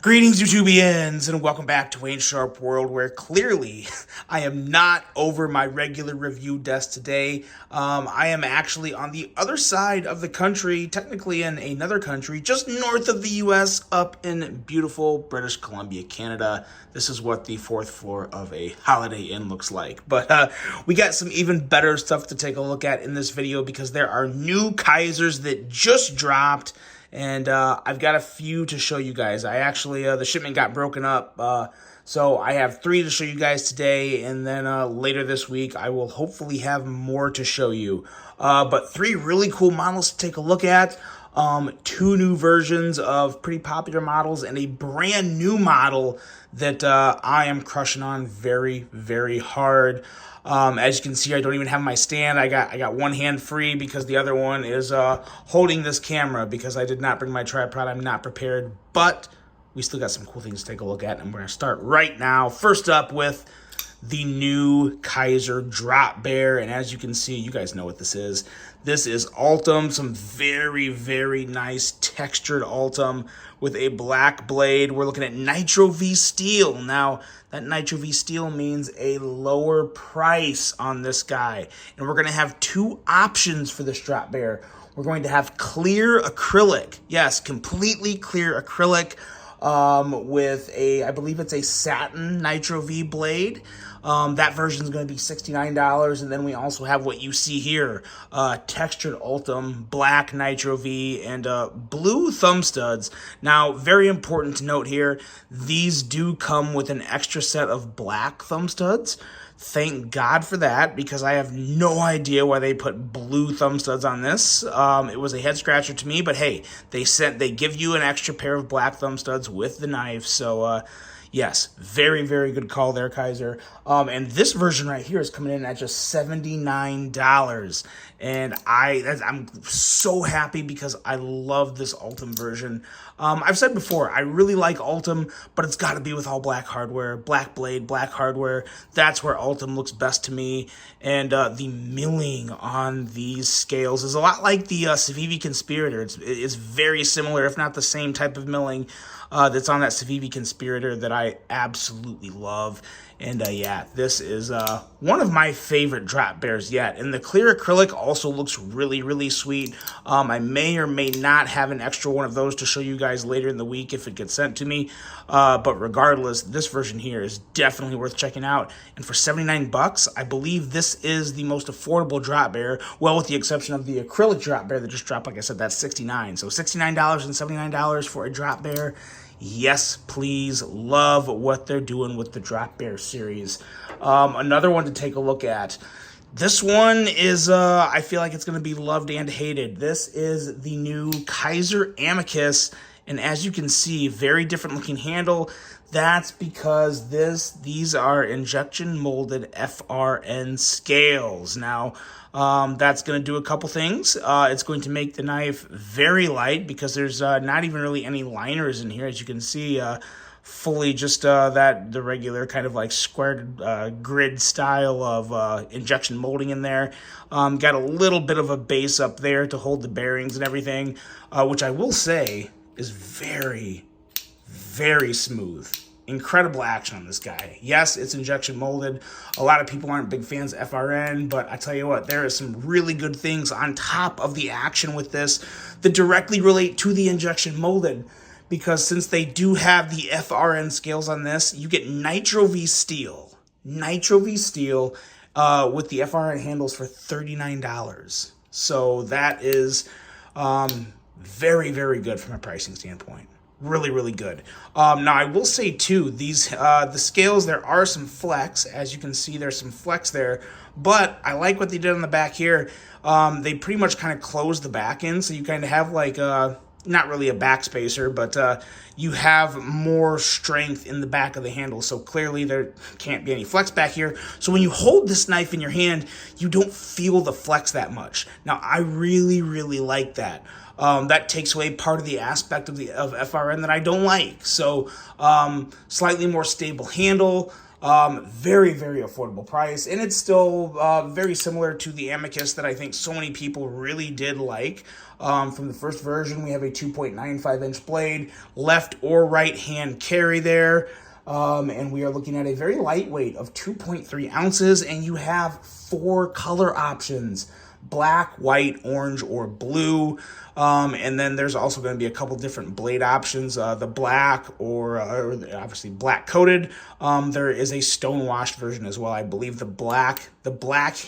Greetings, YouTubians, and welcome back to Wayne Sharp World, where clearly I am not over my regular review desk today. I am actually on the other side of the country, technically in another country, just north of the U.S., up in beautiful British Columbia, Canada. This is what the fourth floor of a Holiday Inn looks like. But we got some even better stuff to take a look at in this video because there are new Kizers that just dropped. And I've got a few to show you guys. I actually, the shipment got broken up, so I have 3 to show you guys today, and then later this week, I will hopefully have more to show you. But 3 really cool models to take a look at. 2 new versions of pretty popular models, and a brand new model that I am crushing on very, very hard. As you can see, I don't even have my stand. I got one hand free because the other one is holding this camera because I did not bring my tripod. I'm not prepared, but we still got some cool things to take a look at, and we're going to start right now. First up with the new Kizer Drop Bear, and as you can see, you guys know what this is. This is Ultim, some very, very nice textured Ultim with a black blade. We're looking at Nitro V Steel. Now, that Nitro V Steel means a lower price on this guy, and we're going to have 2 options for this Drop Bear. We're going to have clear acrylic. Yes, completely clear acrylic. With a, I believe it's a satin Nitro V blade. That version is going to be $69, and then we also have what you see here, textured Ultim, black Nitro V, and blue thumb studs. Now, very important to note here, these do come with an extra set of black thumb studs. Thank God for that, because I have no idea why they put blue thumb studs on this. It was a head scratcher to me, but hey, they give you an extra pair of black thumb studs with the knife. So yes, very, very good call there, Kizer. And this version right here is coming in at just $79. And I'm so happy because I love this Ultim version. I've said before, I really like Ultim, but it's got to be with all black hardware, black blade, black hardware. That's where Ultim looks best to me. And the milling on these scales is a lot like the Civivi Conspirator. It's very similar, if not the same type of milling that's on that Civivi Conspirator that I absolutely love. And yeah, this is one of my favorite drop bears yet. And the clear acrylic also looks really, really sweet. I may or may not have an extra one of those to show you guys later in the week if it gets sent to me. But regardless, this version here is definitely worth checking out. And for $79, I believe this is the most affordable drop bear. Well, with the exception of the acrylic drop bear that just dropped, like I said, that's $69. So $69 and $79 for a drop bear. Yes, please. Love what they're doing with the Drop Bear series. Another one to take a look at. This one is, I feel like it's going to be loved and hated. This is the new Kizer Amicus. And as you can see, very different looking handle. That's because these are injection molded FRN scales. Now, that's going to do a couple things. It's going to make the knife very light because there's not even really any liners in here. As you can see, fully just the regular kind of like squared grid style of injection molding in there. Got a little bit of a base up there to hold the bearings and everything, which I will say is very, very smooth. Incredible action on this guy. Yes, it's injection molded. A lot of people aren't big fans of FRN, but I tell you what, there is some really good things on top of the action with this that directly relate to the injection molded. Because since they do have the FRN scales on this, you get Nitro V Steel. Nitro V Steel with the FRN handles for $39. So that is very, very good from a pricing standpoint. Really, really good. Now, I will say, too, these the scales, there are some flex. As you can see, there's some flex there. But I like what they did on the back here. They pretty much kind of closed the back in, so you kind of have like not really a back spacer, but you have more strength in the back of the handle. So clearly there can't be any flex back here. So when you hold this knife in your hand, you don't feel the flex that much. Now, I really, really like that. That takes away part of the aspect of FRN that I don't like. So slightly more stable handle. Very, very affordable price, and it's still very similar to the Amicus that I think so many people really did like. From the first version, we have a 2.95-inch blade, left or right hand carry there, and we are looking at a very lightweight of 2.3 ounces, and you have 4 color options: black, white, orange, or blue. And then there's also going to be a couple different blade options. The black or obviously black coated. There is a stone-washed version as well. I believe the black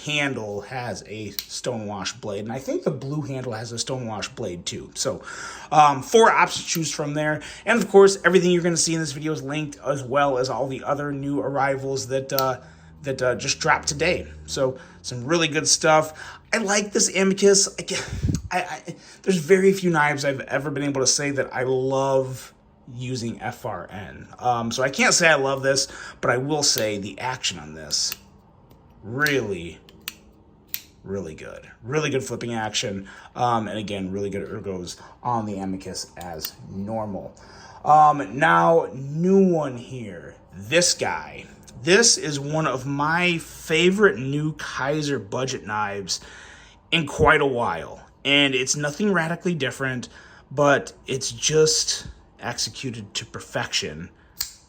handle has a stone-washed blade, and I think the blue handle has a stone-washed blade too. So 4 options to choose from there. And of course, everything you're going to see in this video is linked, as well as all the other new arrivals that just dropped today. So some really good stuff. I like this Amicus. There's very few knives I've ever been able to say that I love using FRN. So I can't say I love this, but I will say the action on this, really, really good. Really good flipping action. And again, really good ergos on the Amicus as normal. Now, new one here. This guy. This is one of my favorite new Kizer budget knives in quite a while. And it's nothing radically different, but it's just executed to perfection.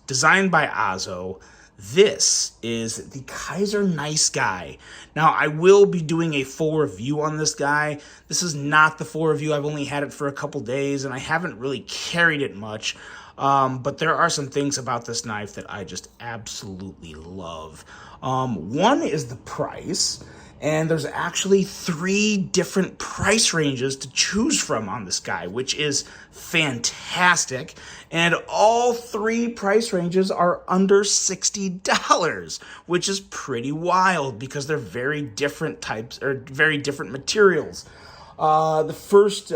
Designed by Azo. This is the Kizer Nice Guy. Now, I will be doing a full review on this guy. This is not the full review. I've only had it for a couple days, and I haven't really carried it much. But there are some things about this knife that I just absolutely love. One is the price, and there's actually 3 different price ranges to choose from on this guy, which is fantastic. And all 3 price ranges are under $60, which is pretty wild because they're very different types or very different materials. The first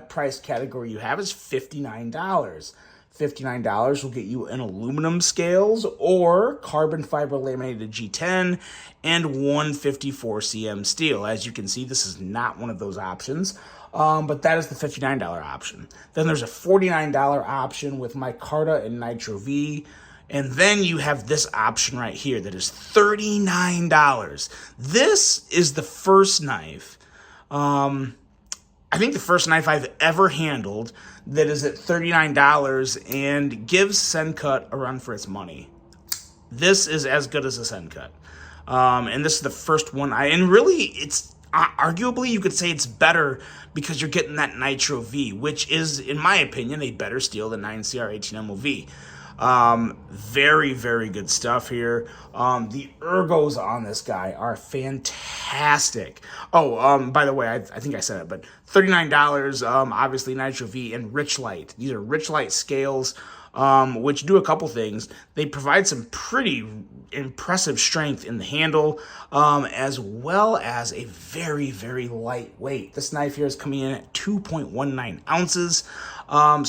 price category you have is $59. $59 will get you an aluminum scales or carbon fiber laminated G10 and 154 cm steel. As you can see, this is not one of those options, but that is the $59 option. Then there's a $49 option with micarta and nitro V. And then you have this option right here that is $39. This is the first knife, I think the first knife I've ever handled that is at $39 and gives Sencut a run for its money. This is as good as a Sencut. And this is the first one and really it's arguably you could say it's better because you're getting that Nitro V, which is, in my opinion, a better steel than 9CR18 MOV. Very, very good stuff here. The ergos on this guy are fantastic. Oh, by the way, I think I said it, but $39, obviously Nitro V and Rich Light. These are Rich Light scales, which do a couple things. They provide some pretty impressive strength in the handle, as well as a very, very light weight. This knife here is coming in at 2.19 ounces.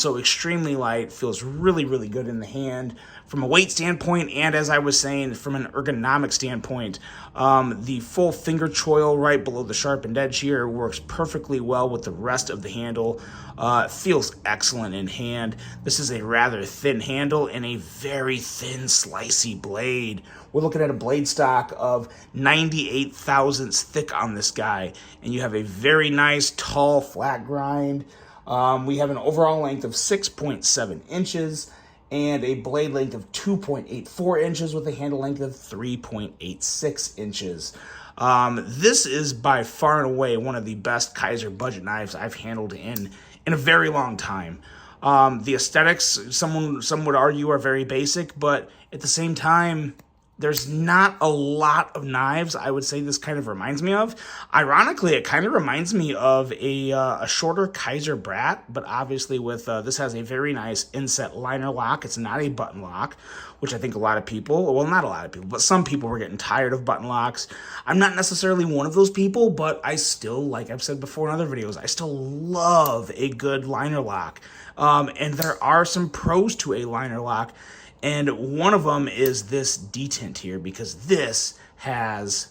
So extremely light, feels really, really good in the hand from a weight standpoint, and as I was saying, from an ergonomic standpoint. The full finger choil right below the sharpened edge here works perfectly well with the rest of the handle. It feels excellent in hand. This is a rather thin handle and a very thin, slicey blade. We're looking at a blade stock of 98 thousandths thick on this guy, and you have a very nice, tall, flat grind. We have an overall length of 6.7 inches and a blade length of 2.84 inches with a handle length of 3.86 inches. This is by far and away one of the best Kizer budget knives I've handled in a very long time. The aesthetics, some would argue, are very basic, but at the same time, there's not a lot of knives I would say this kind of reminds me of. Ironically, it kind of reminds me of a shorter Kizer Brat, but obviously with this has a very nice inset liner lock. It's not a button lock, which I think a lot of people, well, not a lot of people, but some people were getting tired of button locks. I'm not necessarily one of those people, but I still, like I've said before in other videos, I still love a good liner lock. And there are some pros to a liner lock. And one of them is this detent here, because this has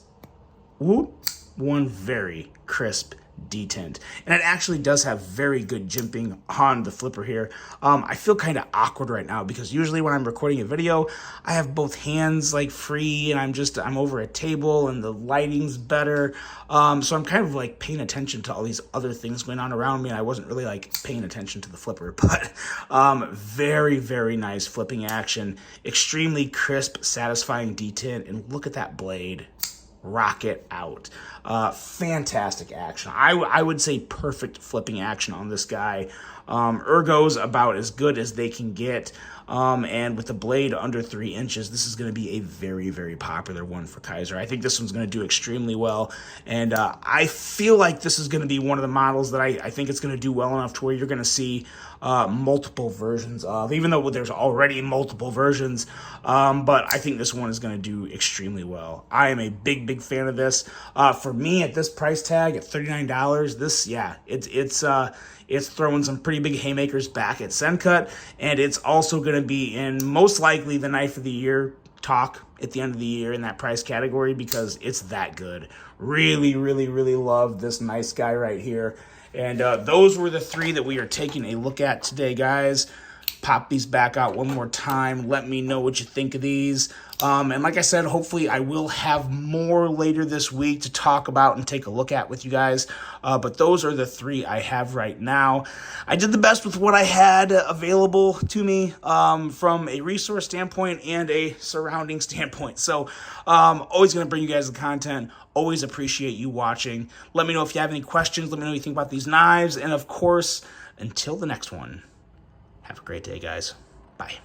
one very crisp detent, and it actually does have very good jimping on the flipper here. I feel kind of awkward right now because usually when I'm recording a video, I have both hands like free, and I'm over a table and the lighting's better. So I'm kind of like paying attention to all these other things going on around me, and I wasn't really like paying attention to the flipper. But very, very nice flipping action, extremely crisp, satisfying detent, and look at that blade. Rocket out. Fantastic action. I would say perfect flipping action on this guy. Ergo's about as good as they can get. And with the blade under 3 inches, this is going to be a very, very popular one for Kizer. I think this one's going to do extremely well. And I feel like this is going to be one of the models that I think it's going to do well enough to where you're going to see multiple versions of, even though there's already multiple versions. But I think this one is going to do extremely well. I am a big, big fan of this. For me, at this price tag, at $39, this, yeah, it's throwing some pretty big haymakers back at Sencut, and it's also going to be in most likely the Knife of the Year talk at the end of the year in that price category because it's that good. Really, really, really love this nice guy right here. And those were the 3 that we are taking a look at today, guys. Pop these back out one more time. Let me know what you think of these. And like I said, hopefully I will have more later this week to talk about and take a look at with you guys. But those are the 3 I have right now. I did the best with what I had available to me from a resource standpoint and a surrounding standpoint. So always going to bring you guys the content. Always appreciate you watching. Let me know if you have any questions. Let me know what you think about these knives. And of course, until the next one, have a great day, guys. Bye.